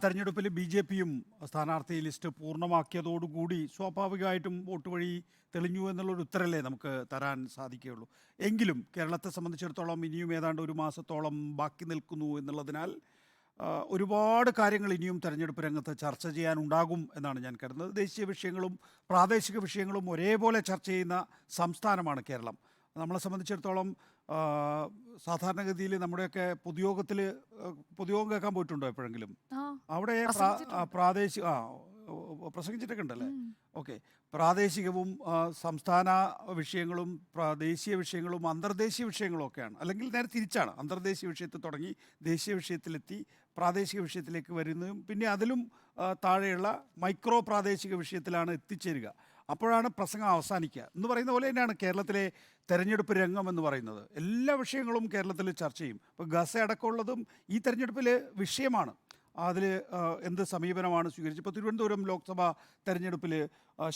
തെരഞ്ഞെടുപ്പിൽ ബി.ജെ.പിയും സ്ഥാനാർത്ഥി ലിസ്റ്റ് പൂർണ്ണമാക്കിയതോടുകൂടി സ്വാഭാവികമായിട്ടും വോട്ട് വഴി തെളിഞ്ഞു എന്നുള്ളൊരു ഉത്തരല്ലേ നമുക്ക് തരാൻ സാധിക്കുകയുള്ളൂ. എങ്കിലും കേരളത്തെ സംബന്ധിച്ചിടത്തോളം ഇനിയും ഏതാണ്ട് ഒരു മാസത്തോളം ബാക്കി നിൽക്കുന്നു എന്നുള്ളതിനാൽ ഒരുപാട് കാര്യങ്ങൾ ഇനിയും തെരഞ്ഞെടുപ്പ് രംഗത്ത് ചർച്ച ചെയ്യാനുണ്ടാകും എന്നാണ് ഞാൻ കരുതുന്നത്. ദേശീയ വിഷയങ്ങളും പ്രാദേശിക വിഷയങ്ങളും ഒരേപോലെ ചർച്ച ചെയ്യുന്ന സംസ്ഥാനമാണ് കേരളം. നമ്മളെ സംബന്ധിച്ചിടത്തോളം സാധാരണഗതിയിൽ നമ്മുടെയൊക്കെ പൊതുയോഗം കേൾക്കാൻ പോയിട്ടുണ്ടോ എപ്പോഴെങ്കിലും? ആ, അവിടെ പ്രസംഗിച്ചിട്ടുണ്ട്. പ്രാദേശിക പ്രസംഗിച്ചിട്ടൊക്കെ ഉണ്ടല്ലേ? ഉം. ഓക്കെ. പ്രാദേശികവും സംസ്ഥാന വിഷയങ്ങളും ദേശീയ വിഷയങ്ങളും അന്തർദേശീയ വിഷയങ്ങളും ഒക്കെയാണ്. അല്ലെങ്കിൽ നേരെ തിരിച്ചാണ്. അന്തർദേശീയ വിഷയത്തിൽ തുടങ്ങി ദേശീയ വിഷയത്തിലെത്തി പ്രാദേശിക വിഷയത്തിലേക്ക് വരുന്നതും പിന്നെ അതിലും താഴെയുള്ള മൈക്രോ പ്രാദേശിക വിഷയത്തിലാണ് എത്തിച്ചേരുക. അപ്പോഴാണ് പ്രസംഗം അവസാനിക്കുക എന്ന് പറയുന്ന പോലെ തന്നെയാണ് കേരളത്തിലെ തെരഞ്ഞെടുപ്പ് രംഗം എന്ന് പറയുന്നത്. എല്ലാ വിഷയങ്ങളും കേരളത്തിൽ ചർച്ച ചെയ്യും. ഇപ്പോൾ ഗസ അടക്കമുള്ളതും ഈ തെരഞ്ഞെടുപ്പിൽ വിഷയമാണ്. അതിൽ എന്ത് സമീപനമാണ് സ്വീകരിച്ചത്? ഇപ്പോൾ തിരുവനന്തപുരം ലോക്സഭാ തെരഞ്ഞെടുപ്പിൽ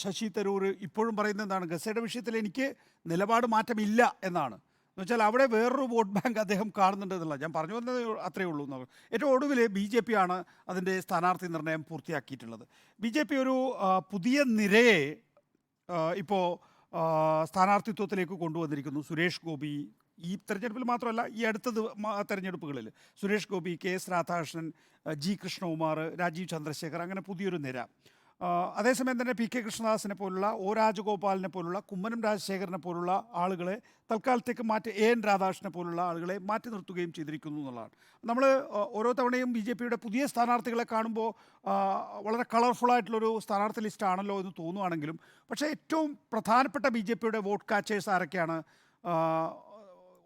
ശശി തരൂർ ഇപ്പോഴും പറയുന്നത് എന്താണ്? ഗസയുടെ വിഷയത്തിൽ എനിക്ക് നിലപാട് മാറ്റമില്ല എന്നാണ്. എന്ന് വെച്ചാൽ അവിടെ വേറൊരു വോട്ട് ബാങ്ക് അദ്ദേഹം കാണുന്നുണ്ട് എന്നുള്ള ഞാൻ പറഞ്ഞു വന്നത് അത്രയേ ഉള്ളൂ എന്നുള്ളത്. ഏറ്റവും ഒടുവിൽ ബി.ജെ.പി ആണ് അതിൻ്റെ സ്ഥാനാർത്ഥി നിർണ്ണയം പൂർത്തിയാക്കിയിട്ടുള്ളത്. ബി.ജെ.പി ഒരു പുതിയ നിരയെ ഇപ്പോൾ സ്ഥാനാർത്ഥിത്വത്തിലേക്ക് കൊണ്ടുവന്നിരിക്കുന്നു. സുരേഷ് ഗോപി ഈ തെരഞ്ഞെടുപ്പിൽ മാത്രമല്ല, ഈ അടുത്ത തെരഞ്ഞെടുപ്പുകളിൽ സുരേഷ് ഗോപി, കെ.എസ്. രാധാകൃഷ്ണൻ, ജി കൃഷ്ണകുമാർ, രാജീവ് ചന്ദ്രശേഖർ, അങ്ങനെ പുതിയൊരു നിര. അതേസമയം തന്നെ പി.കെ. കൃഷ്ണദാസിനെ പോലുള്ള, ഒ രാജഗോപാലിനെ പോലുള്ള, കുമ്മനം രാജശേഖരനെ പോലുള്ള ആളുകളെ തൽക്കാലത്തേക്ക് മാറ്റി, എൻ രാധാകൃഷ്ണനെ പോലുള്ള ആളുകളെ മാറ്റി നിർത്തുകയും ചെയ്തിരിക്കുന്നു എന്നുള്ളതാണ്. നമ്മൾ ഓരോ തവണയും ബി.ജെ.പിയുടെ പുതിയ സ്ഥാനാർത്ഥികളെ കാണുമ്പോൾ വളരെ കളർഫുള്ളായിട്ടുള്ളൊരു സ്ഥാനാർത്ഥി ലിസ്റ്റാണല്ലോ എന്ന് തോന്നുവാണെങ്കിലും, പക്ഷേ ഏറ്റവും പ്രധാനപ്പെട്ട ബി.ജെ.പിയുടെ വോട്ട് കാച്ചേഴ്സ് ആരൊക്കെയാണ്?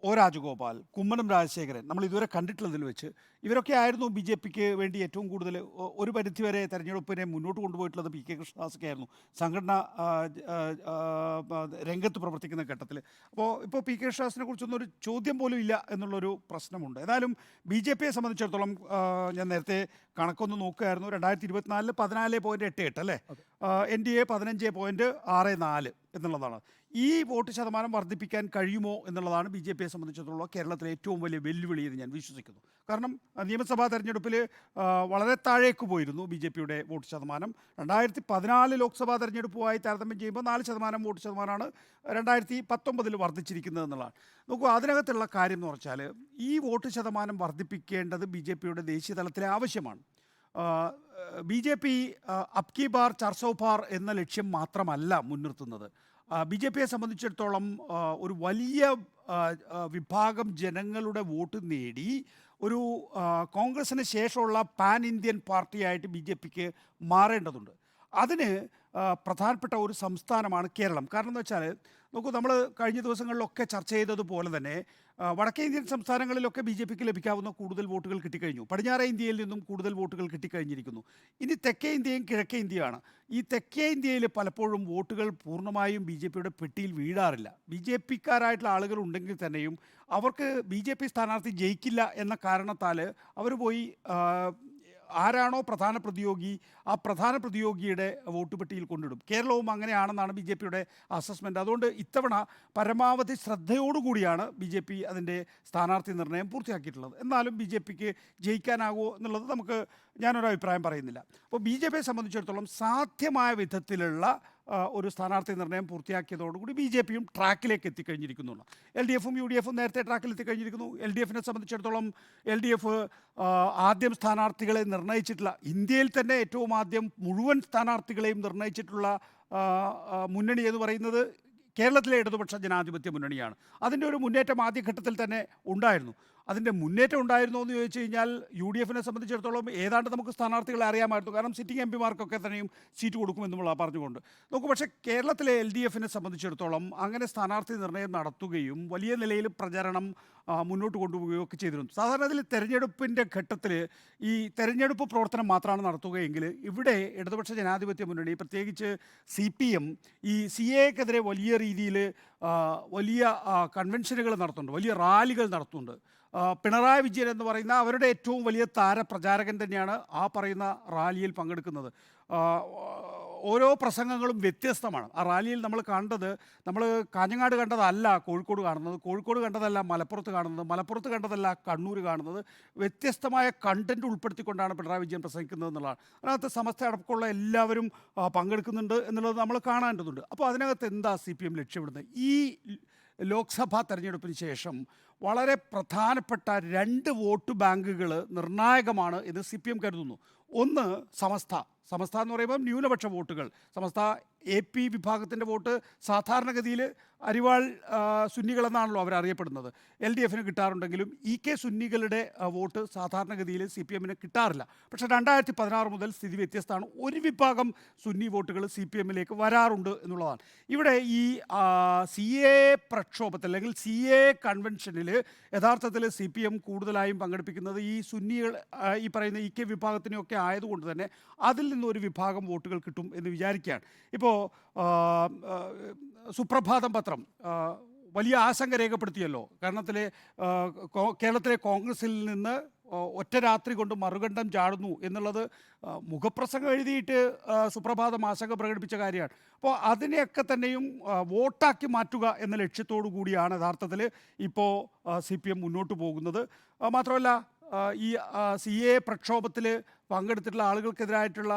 ഒ രാജഗോപാൽ, കുമ്മനം രാജശേഖരൻ, നമ്മൾ ഇതുവരെ കണ്ടിട്ടുള്ളതിൽ വെച്ച് ഇവരൊക്കെ ആയിരുന്നു ബി.ജെ.പിക്ക് വേണ്ടി ഏറ്റവും കൂടുതൽ ഒരു പരിധിവരെ തെരഞ്ഞെടുപ്പിനെ മുന്നോട്ട് കൊണ്ടുപോയിട്ടുള്ളത്. പി.കെ. കൃഷ്ണദാസൊക്കെ ആയിരുന്നു സംഘടന രംഗത്ത് പ്രവർത്തിക്കുന്ന ഘട്ടത്തിൽ. ഇപ്പോൾ പി.കെ. കൃഷ്ണദാസിനെ കുറിച്ചൊന്നും ഒരു ചോദ്യം പോലും ഇല്ല എന്നുള്ളൊരു പ്രശ്നമുണ്ട്. ഏതായാലും ബി.ജെ.പിയെ സംബന്ധിച്ചിടത്തോളം ഞാൻ നേരത്തെ കണക്കൊന്ന് നോക്കുകയായിരുന്നു. 2024 14.88 അല്ലേ? NDA 15.64 എന്നുള്ളതാണ്. ഈ വോട്ട് ശതമാനം വർദ്ധിപ്പിക്കാൻ കഴിയുമോ എന്നുള്ളതാണ് ബി.ജെ.പിയെ സംബന്ധിച്ചിടത്തോളം കേരളത്തിലെ ഏറ്റവും വലിയ വെല്ലുവിളി എന്ന് ഞാൻ വിശ്വസിക്കുന്നു. കാരണം നിയമസഭാ തെരഞ്ഞെടുപ്പിൽ വളരെ താഴേക്ക് പോയിരുന്നു ബി.ജെ.പിയുടെ വോട്ട് ശതമാനം. 2014 ലോക്സഭാ തെരഞ്ഞെടുപ്പുമായി താരതമ്യം ചെയ്യുമ്പോൾ 4% വോട്ട് ശതമാനമാണ് 2019 വർദ്ധിച്ചിരിക്കുന്നത് എന്നുള്ളതാണ്. നോക്കൂ, അതിനകത്തുള്ള കാര്യം എന്ന് വെച്ചാൽ ഈ വോട്ട് ശതമാനം വർദ്ധിപ്പിക്കേണ്ടത് ബി.ജെ.പിയുടെ ദേശീയ തലത്തിലെ ആവശ്യമാണ്. ബി.ജെ.പി അബ് കി ബാർ 400 പാർ എന്ന ലക്ഷ്യം മാത്രമല്ല മുൻനിർത്തുന്നത്. ബി.ജെ.പിയെ സംബന്ധിച്ചിടത്തോളം ഒരു വലിയ വിഭാഗം ജനങ്ങളുടെ വോട്ട് നേടി ഒരു കോൺഗ്രസിന് ശേഷമുള്ള പാൻ ഇന്ത്യൻ പാർട്ടിയായിട്ട് ബി.ജെ.പിക്ക് മാറേണ്ടതുണ്ട്. അതിന് പ്രധാനപ്പെട്ട ഒരു സംസ്ഥാനമാണ് കേരളം. കാരണം എന്ന് വെച്ചാൽ നോക്കൂ, നമ്മൾ കഴിഞ്ഞ ദിവസങ്ങളിലൊക്കെ ചർച്ച ചെയ്തതുപോലെ തന്നെ വടക്കേ ഇന്ത്യൻ സംസ്ഥാനങ്ങളിലൊക്കെ ബി.ജെ.പിക്ക് ലഭിക്കാവുന്ന കൂടുതൽ വോട്ടുകൾ കിട്ടിക്കഴിഞ്ഞു. പടിഞ്ഞാറേ ഇന്ത്യയിൽ നിന്നും കൂടുതൽ വോട്ടുകൾ കിട്ടിക്കഴിഞ്ഞിരിക്കുന്നു. ഇനി തെക്കേ ഇന്ത്യയും കിഴക്കേ ഇന്ത്യയാണ്. ഈ തെക്കേ ഇന്ത്യയിൽ പലപ്പോഴും വോട്ടുകൾ പൂർണ്ണമായും ബി.ജെ.പിയുടെ പെട്ടിയിൽ വീഴാറില്ല. ബി.ജെ.പിക്കാരായിട്ടുള്ള ആളുകൾ ഉണ്ടെങ്കിൽ തന്നെയും അവർക്ക് ബി.ജെ.പി സ്ഥാനാർത്ഥി ജയിക്കില്ല എന്ന കാരണത്താൽ അവർ പോയി ആരാണോ പ്രധാന പ്രതിയോഗി ആ പ്രധാന പ്രതിയോഗിയുടെ വോട്ട് പെട്ടിയിൽ കൊണ്ടിടും. കേരളവും അങ്ങനെയാണെന്നാണ് ബി.ജെ.പിയുടെ അസസ്മെൻറ്റ്. അതുകൊണ്ട് ഇത്തവണ പരമാവധി ശ്രദ്ധയോടുകൂടിയാണ് ബി.ജെ.പി അതിൻ്റെ സ്ഥാനാർത്ഥി നിർണ്ണയം പൂർത്തിയാക്കിയിട്ടുള്ളത്. എന്നാലും ബി.ജെ.പിക്ക് ജയിക്കാനാകുമോ എന്നുള്ളത് ഞാനൊരു അഭിപ്രായം പറയുന്നില്ല. അപ്പോൾ ബി.ജെ.പിയെ സംബന്ധിച്ചിടത്തോളം സാധ്യമായ വിധത്തിലുള്ള ഒരു സ്ഥാനാർത്ഥി നിർണ്ണയം പൂർത്തിയാക്കിയതോടുകൂടി ബി.ജെ.പിയും ട്രാക്കിലേക്ക് എത്തിക്കഴിഞ്ഞിരിക്കുന്നു. LDFും UDFും നേരത്തെ ട്രാക്കിൽ എത്തിക്കഴിഞ്ഞിരിക്കുന്നു. LDFിനെ സംബന്ധിച്ചിടത്തോളം LDF ആദ്യം സ്ഥാനാർത്ഥികളെ നിർണ്ണയിച്ചിട്ടുള്ള, ഇന്ത്യയിൽ തന്നെ ഏറ്റവും ആദ്യം മുഴുവൻ സ്ഥാനാർത്ഥികളെയും നിർണ്ണയിച്ചിട്ടുള്ള മുന്നണി എന്ന് പറയുന്നത് കേരളത്തിലെ ഇടതുപക്ഷ ജനാധിപത്യ മുന്നണിയാണ്. അതിൻ്റെ ഒരു മുന്നേറ്റം ആദ്യഘട്ടത്തിൽ തന്നെ ഉണ്ടായിരുന്നു. അതിൻ്റെ മുന്നേറ്റം ഉണ്ടായിരുന്നോ എന്ന് ചോദിച്ചു കഴിഞ്ഞാൽ UDFിനെ സംബന്ധിച്ചിടത്തോളം ഏതാണ്ട് നമുക്ക് സ്ഥാനാർത്ഥികളെ അറിയാമായിരുന്നു. കാരണം സിറ്റിംഗ് MPമാർക്കൊക്കെ തന്നെയും സീറ്റ് കൊടുക്കുമെന്നുള്ള പറഞ്ഞുകൊണ്ട് നോക്കൂ. പക്ഷേ കേരളത്തിലെ LDFിനെ സംബന്ധിച്ചിടത്തോളം അങ്ങനെ സ്ഥാനാർത്ഥി നിർണ്ണയം നടത്തുകയും വലിയ നിലയിൽ പ്രചരണം മുന്നോട്ട് കൊണ്ടുപോവുകയും ഒക്കെ ചെയ്തിരുന്നു. സാധാരണ അതിൽ തെരഞ്ഞെടുപ്പിൻ്റെ ഘട്ടത്തിൽ ഈ തെരഞ്ഞെടുപ്പ് പ്രവർത്തനം മാത്രമാണ് നടത്തുകയെങ്കിൽ ഇവിടെ ഇടതുപക്ഷ ജനാധിപത്യ മുന്നണി, പ്രത്യേകിച്ച് CPM, ഈ CAക്കെതിരെ വലിയ രീതിയിൽ വലിയ കൺവെൻഷനുകൾ നടത്തുന്നുണ്ട്, വലിയ റാലികൾ നടത്തുന്നുണ്ട്. പിണറായി വിജയൻ എന്ന് പറയുന്ന അവരുടെ ഏറ്റവും വലിയ താരപ്രചാരകൻ തന്നെയാണ് ആ പറയുന്ന റാലിയിൽ പങ്കെടുക്കുന്നത്. ഓരോ പ്രസംഗങ്ങളും വ്യത്യസ്തമാണ്. ആ റാലിയിൽ നമ്മൾ കണ്ടത്, നമ്മൾ കാഞ്ഞങ്ങാട് കണ്ടതല്ല കോഴിക്കോട് കാണുന്നത്, കോഴിക്കോട് കണ്ടതല്ല മലപ്പുറത്ത് കാണുന്നത്, മലപ്പുറത്ത് കണ്ടതല്ല കണ്ണൂർ കാണുന്നത്. വ്യത്യസ്തമായ കണ്ടന്റ് ഉൾപ്പെടുത്തിക്കൊണ്ടാണ് പിണറായി വിജയൻ പ്രസംഗിക്കുന്നത് എന്നുള്ളതാണ്. അതിനകത്ത് സമസ്ത അടക്കമുള്ള എല്ലാവരും പങ്കെടുക്കുന്നുണ്ട് എന്നുള്ളത് നമ്മൾ കാണേണ്ടതുണ്ട്. അപ്പോൾ അതിനകത്ത് എന്താ CPM ലക്ഷ്യമിടുന്നത്? ഈ ലോക്സഭാ തെരഞ്ഞെടുപ്പിന് ശേഷം വളരെ പ്രധാനപ്പെട്ട 2 വോട്ട് ബാങ്കുകൾ നിർണായകമാണ് എന്ന് CPM കരുതുന്നു. ഒന്ന് സമസ്ത എന്ന് പറയുമ്പോൾ ന്യൂനപക്ഷ വോട്ടുകൾ. സമസ്ത AP വിഭാഗത്തിൻ്റെ വോട്ട് സാധാരണഗതിയിൽ അരിവാൾ സുന്നികളെന്നാണല്ലോ അവരറിയപ്പെടുന്നത്. LDFന് കിട്ടാറുണ്ടെങ്കിലും EK സുന്നികളുടെ വോട്ട് സാധാരണഗതിയിൽ CPMന് കിട്ടാറില്ല. പക്ഷേ 2016 മുതൽ സ്ഥിതി വ്യത്യസ്തമാണ്. ഒരു വിഭാഗം സുന്നി വോട്ടുകൾ CPMലേക്ക് വരാറുണ്ട് എന്നുള്ളതാണ്. ഇവിടെ ഈ CA പ്രക്ഷോഭത്തിൽ അല്ലെങ്കിൽ CA കൺവെൻഷനിൽ യഥാർത്ഥത്തിൽ CPM കൂടുതലായും പങ്കെടുപ്പിക്കുന്നത് ഈ സുന്നികൾ, ഈ പറയുന്ന EK വിഭാഗത്തിനെയൊക്കെ ആയതുകൊണ്ട് തന്നെ അതിൽ നിന്നൊരു വിഭാഗം വോട്ടുകൾ കിട്ടും എന്ന് വിചാരിക്കുകയാണ്. ഇപ്പോൾ സുപ്രഭാതം പത്രം വലിയ ആശങ്ക രേഖപ്പെടുത്തിയല്ലോ. കേരളത്തിലെ കോൺഗ്രസിൽ നിന്ന് ഒറ്റ രാത്രി കൊണ്ട് മറുകണ്ഠം ചാടുന്നു എന്നുള്ളത് മുഖപ്രസംഗം എഴുതിയിട്ട് സുപ്രഭാതം ആശങ്ക പ്രകടിപ്പിച്ച കാര്യമാണ്. അപ്പോൾ അതിനെയൊക്കെ തന്നെയും വോട്ടാക്കി മാറ്റുക എന്ന ലക്ഷ്യത്തോടു കൂടിയാണ് യഥാർത്ഥത്തിൽ ഇപ്പോൾ CPM മുന്നോട്ട് പോകുന്നത്. മാത്രമല്ല ഈ CA പ്രക്ഷോഭത്തിൽ പങ്കെടുത്തിട്ടുള്ള ആളുകൾക്കെതിരായിട്ടുള്ള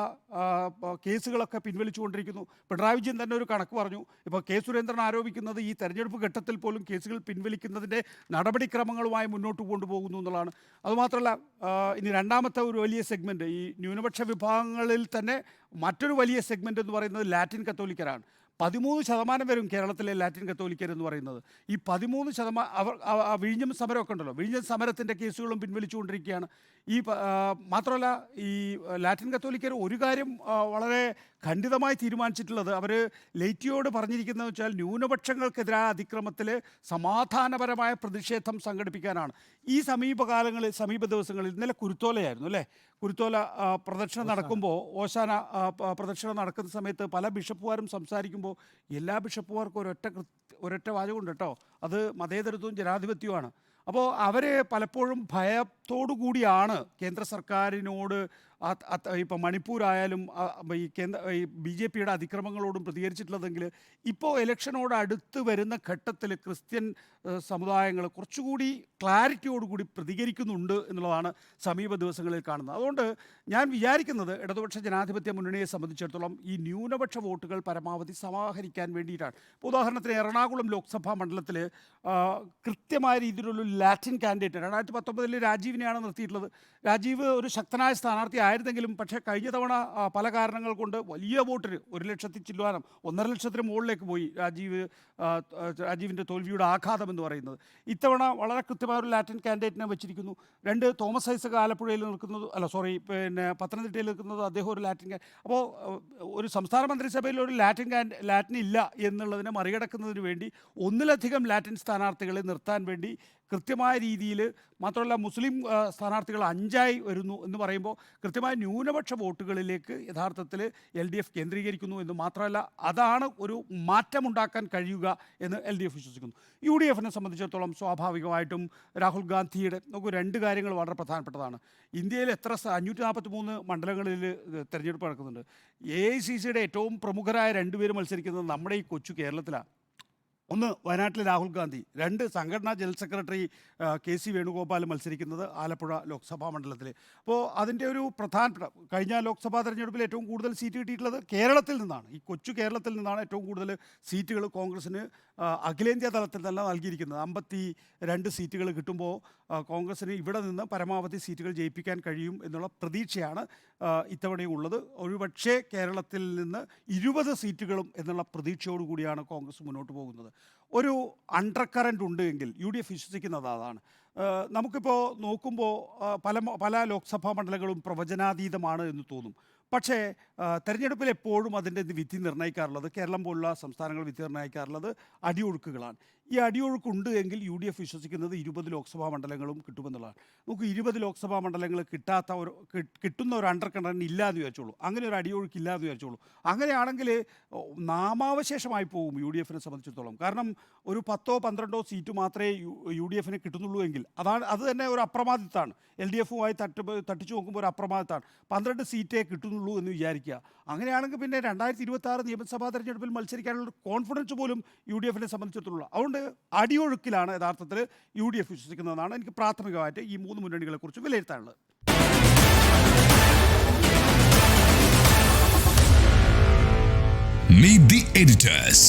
കേസുകളൊക്കെ പിൻവലിച്ചുകൊണ്ടിരിക്കുന്നു. പിണറായി വിജയൻ തന്നെ ഒരു കണക്ക് പറഞ്ഞു. ഇപ്പോൾ K സുരേന്ദ്രൻ ആരോപിക്കുന്നത് ഈ തെരഞ്ഞെടുപ്പ് ഘട്ടത്തിൽ പോലും കേസുകൾ പിൻവലിക്കുന്നതിൻ്റെ നടപടിക്രമങ്ങളുമായി മുന്നോട്ട് കൊണ്ടുപോകുന്നു എന്നുള്ളതാണ്. അതുമാത്രമല്ല, ഇനി രണ്ടാമത്തെ ഒരു വലിയ സെഗ്മെൻറ്റ്, ഈ ന്യൂനപക്ഷ വിഭാഗങ്ങളിൽ തന്നെ മറ്റൊരു വലിയ സെഗ്മെൻറ്റ് എന്ന് പറയുന്നത് ലാറ്റിൻ കത്തോലിക്കരാണ്. 13% വരും കേരളത്തിലെ ലാറ്റിൻ കത്തോലിക്കർ എന്ന് പറയുന്നത്. ഈ 13% അവർ വിഴിഞ്ഞം സമരമൊക്കെ ഉണ്ടല്ലോ, വിഴിഞ്ഞം സമരത്തിൻ്റെ കേസുകളും പിൻവലിച്ചുകൊണ്ടിരിക്കുകയാണ്. മാത്രമല്ല, ഈ ലാറ്റിൻ കത്തോലിക്കർ ഒരു കാര്യം വളരെ ഖണ്ഡിതമായി തീരുമാനിച്ചിട്ടുള്ളത്, അവർ ലെയ്റ്റിയോട് പറഞ്ഞിരിക്കുന്നത് വെച്ചാൽ ന്യൂനപക്ഷങ്ങൾക്കെതിരായ അതിക്രമത്തിൽ സമാധാനപരമായ പ്രതിഷേധം സംഘടിപ്പിക്കാനാണ്. ഈ സമീപ ദിവസങ്ങളിൽ ഇന്നലെ കുരുത്തോലയായിരുന്നു അല്ലേ, കുരുത്തോല പ്രദക്ഷിണം നടക്കുമ്പോൾ, ഓശാന പ്രദക്ഷിണം നടക്കുന്ന സമയത്ത് പല ബിഷപ്പുമാരും സംസാരിക്കുമ്പോൾ എല്ലാ ബിഷപ്പുമാർക്കും ഒരൊറ്റ വാചകമുണ്ട് കേട്ടോ, അത് മതേതരത്വവും ജനാധിപത്യവുമാണ്. അപ്പോൾ അവർ പലപ്പോഴും ഭയത്തോടു കൂടിയാണ് കേന്ദ്ര സർക്കാരിനോട്, ഇപ്പോൾ മണിപ്പൂരായാലും ഈ BJPയുടെ അതിക്രമങ്ങളോടും പ്രതികരിച്ചിട്ടുള്ളതെങ്കിൽ ഇപ്പോൾ ഇലക്ഷനോട് അടുത്ത് വരുന്ന ഘട്ടത്തിൽ ക്രിസ്ത്യൻ സമുദായങ്ങൾ കുറച്ചുകൂടി ക്ലാരിറ്റിയോടുകൂടി പ്രതികരിക്കുന്നുണ്ട് എന്നുള്ളതാണ് സമീപ ദിവസങ്ങളിൽ കാണുന്നത്. അതുകൊണ്ട് ഞാൻ വിചാരിക്കുന്നത് ഇടതുപക്ഷ ജനാധിപത്യ മുന്നണിയെ സംബന്ധിച്ചിടത്തോളം ഈ ന്യൂനപക്ഷ വോട്ടുകൾ പരമാവധി സമാഹരിക്കാൻ വേണ്ടിയിട്ടാണ്. ഇപ്പോൾ ഉദാഹരണത്തിന് എറണാകുളം ലോക്സഭാ മണ്ഡലത്തിൽ കൃത്യമായ രീതിയിലുള്ള ലാറ്റിൻ കാൻഡിഡേറ്റ് 2019 രാജീവിനെയാണ് നിർത്തിയിട്ടുള്ളത്. രാജീവ് ഒരു ശക്തനായ സ്ഥാനാർത്ഥി ആയിരുന്നെങ്കിലും പക്ഷേ കഴിഞ്ഞ തവണ പല കാരണങ്ങൾ കൊണ്ട് വലിയ വോട്ടിന് 1 ലക്ഷത്തിൽ ചില്ലുവാനം 1.5 ലക്ഷത്തിന് മുകളിലേക്ക് പോയി രാജീവിൻ്റെ തോൽവിയുടെ ആഘാതം എന്ന് പറയുന്നത്. ഇത്തവണ വളരെ കൃത്യമായ ഒരു ലാറ്റിൻ കാൻഡിഡേറ്റിനെ വെച്ചിരിക്കുന്നു. 2 തോമസ് ഐസക് ആലപ്പുഴയിൽ നിൽക്കുന്നത്, പത്തനംതിട്ടയിൽ നിൽക്കുന്നത് അദ്ദേഹം ഒരു ലാറ്റിൻ. അപ്പോൾ ഒരു സംസ്ഥാന മന്ത്രിസഭയിൽ ഒരു ലാറ്റിൻ ഇല്ല എന്നുള്ളതിനെ മറികടക്കുന്നതിന് വേണ്ടി ഒന്നിലധികം ലാറ്റിൻ സ്ഥാനാർത്ഥികളെ നിർത്താൻ വേണ്ടി കൃത്യമായ രീതിയിൽ, മാത്രമല്ല മുസ്ലിം സ്ഥാനാർത്ഥികൾ 5ആയി വരുന്നു എന്ന് പറയുമ്പോൾ കൃത്യമായ ന്യൂനപക്ഷ വോട്ടുകളിലേക്ക് യഥാർത്ഥത്തിൽ LDF കേന്ദ്രീകരിക്കുന്നു എന്ന് മാത്രമല്ല, അതാണ് ഒരു മാറ്റമുണ്ടാക്കാൻ കഴിയുക എന്ന് LDF വിശ്വസിക്കുന്നു. UDFനെ സംബന്ധിച്ചിടത്തോളം സ്വാഭാവികമായിട്ടും രാഹുൽ ഗാന്ധിയുടെ നമുക്ക് 2 കാര്യങ്ങൾ വളരെ പ്രധാനപ്പെട്ടതാണ്. ഇന്ത്യയിൽ 543 മണ്ഡലങ്ങളിൽ തെരഞ്ഞെടുപ്പ് നടക്കുന്നുണ്ട്. AICCയുടെ ഏറ്റവും പ്രമുഖരായ 2 പേര് മത്സരിക്കുന്നത് നമ്മുടെ ഈ കൊച്ചു കേരളത്തിലാണ്. ഒന്ന് വയനാട്ടിലെ രാഹുൽ ഗാന്ധി, 2 സംഘടനാ ജനറൽ സെക്രട്ടറി KC വേണുഗോപാൽ മത്സരിക്കുന്നത് ആലപ്പുഴ ലോക്സഭാ മണ്ഡലത്തിൽ. അപ്പോൾ അതിൻ്റെ ഒരു പ്രധാനപ്പെട്ട, കഴിഞ്ഞ ലോക്സഭാ തെരഞ്ഞെടുപ്പിൽ ഏറ്റവും കൂടുതൽ സീറ്റ് കിട്ടിയിട്ടുള്ളത് കേരളത്തിൽ നിന്നാണ്. ഈ കൊച്ചു കേരളത്തിൽ നിന്നാണ് ഏറ്റവും കൂടുതൽ സീറ്റുകൾ കോൺഗ്രസ്സിന് അഖിലേന്ത്യാ തലത്തിൽ തന്നെ നൽകിയിരിക്കുന്നത്. 52 സീറ്റുകൾ കിട്ടുമ്പോൾ കോൺഗ്രസ്സിന് ഇവിടെ നിന്ന് പരമാവധി സീറ്റുകൾ ജയിപ്പിക്കാൻ കഴിയും എന്നുള്ള പ്രതീക്ഷയാണ് ഇത്തവണയുള്ളത്. ഒരുപക്ഷേ കേരളത്തിൽ നിന്ന് 20 സീറ്റുകളും എന്നുള്ള പ്രതീക്ഷയോടുകൂടിയാണ് കോൺഗ്രസ് മുന്നോട്ട് പോകുന്നത്. ഒരു അണ്ടർ കറൻറ്റ് ഉണ്ട് എങ്കിൽ UDF വിശ്വസിക്കുന്നത് അതാണ്. നമുക്കിപ്പോൾ നോക്കുമ്പോൾ പല ലോക്സഭാ മണ്ഡലങ്ങളും പ്രവചനാതീതമാണ് എന്ന് തോന്നും. പക്ഷേ തെരഞ്ഞെടുപ്പിൽ എപ്പോഴും അതിൻ്റെ വിധി നിർണ്ണയിക്കാറുള്ളത്, കേരളം പോലുള്ള സംസ്ഥാനങ്ങൾ വിധി നിർണ്ണയിക്കാറുള്ളത് അടിയൊഴുക്കുകളാണ്. ഈ അടിയൊഴുക്കുണ്ട് എങ്കിൽ UDF വിശ്വസിക്കുന്നത് 20 ലോക്സഭാ മണ്ഡലങ്ങളും കിട്ടുമെന്നുള്ളതാണ്. നമുക്ക് 20 ലോക്സഭാ മണ്ഡലങ്ങൾ കിട്ടുന്ന ഒരു അണ്ടർ കറൻറ്റ് ഇല്ല എന്ന് വിചാരിച്ചോളൂ, അങ്ങനെ ഒരു അടിയൊഴുക്ക് ഇല്ല എന്ന് വിചാരിച്ചോളൂ. അങ്ങനെയാണെങ്കിൽ നാമാവശേഷമായി പോകും UDFനെ സംബന്ധിച്ചിടത്തോളം. കാരണം ഒരു 10-12 സീറ്റ് മാത്രമേ UDFന് കിട്ടുന്നുള്ളൂ എങ്കിൽ അത് തന്നെ ഒരു അപ്രമാദിത്താണ്. LDFുമായി തട്ടിച്ചു നോക്കുമ്പോൾ ഒരു അപ്രമാദിത്താണ്. 12 സീറ്റേ കിട്ടുന്നുള്ളൂ ഉള്ളൂ എന്ന് വിചാരിക്കുക. അങ്ങനെയാണെങ്കിൽ പിന്നെ 2026 നിയമസഭാ തെരഞ്ഞെടുപ്പിൽ മത്സരിക്കാനുള്ള കോൺഫിഡൻസ് പോലും UDF-നെ സംബന്ധിച്ചിടത്തോളം. അതുകൊണ്ട് അടിയൊഴുക്കിലാണ് യഥാർത്ഥത്തിൽ UDF വിശ്വസിക്കുന്നതെന്നാണ് എനിക്ക് പ്രാഥമികമായിട്ട് ഈ 3 മുന്നണികളെക്കുറിച്ച് വിലയിരുത്താനുള്ളത്. Meet the editors.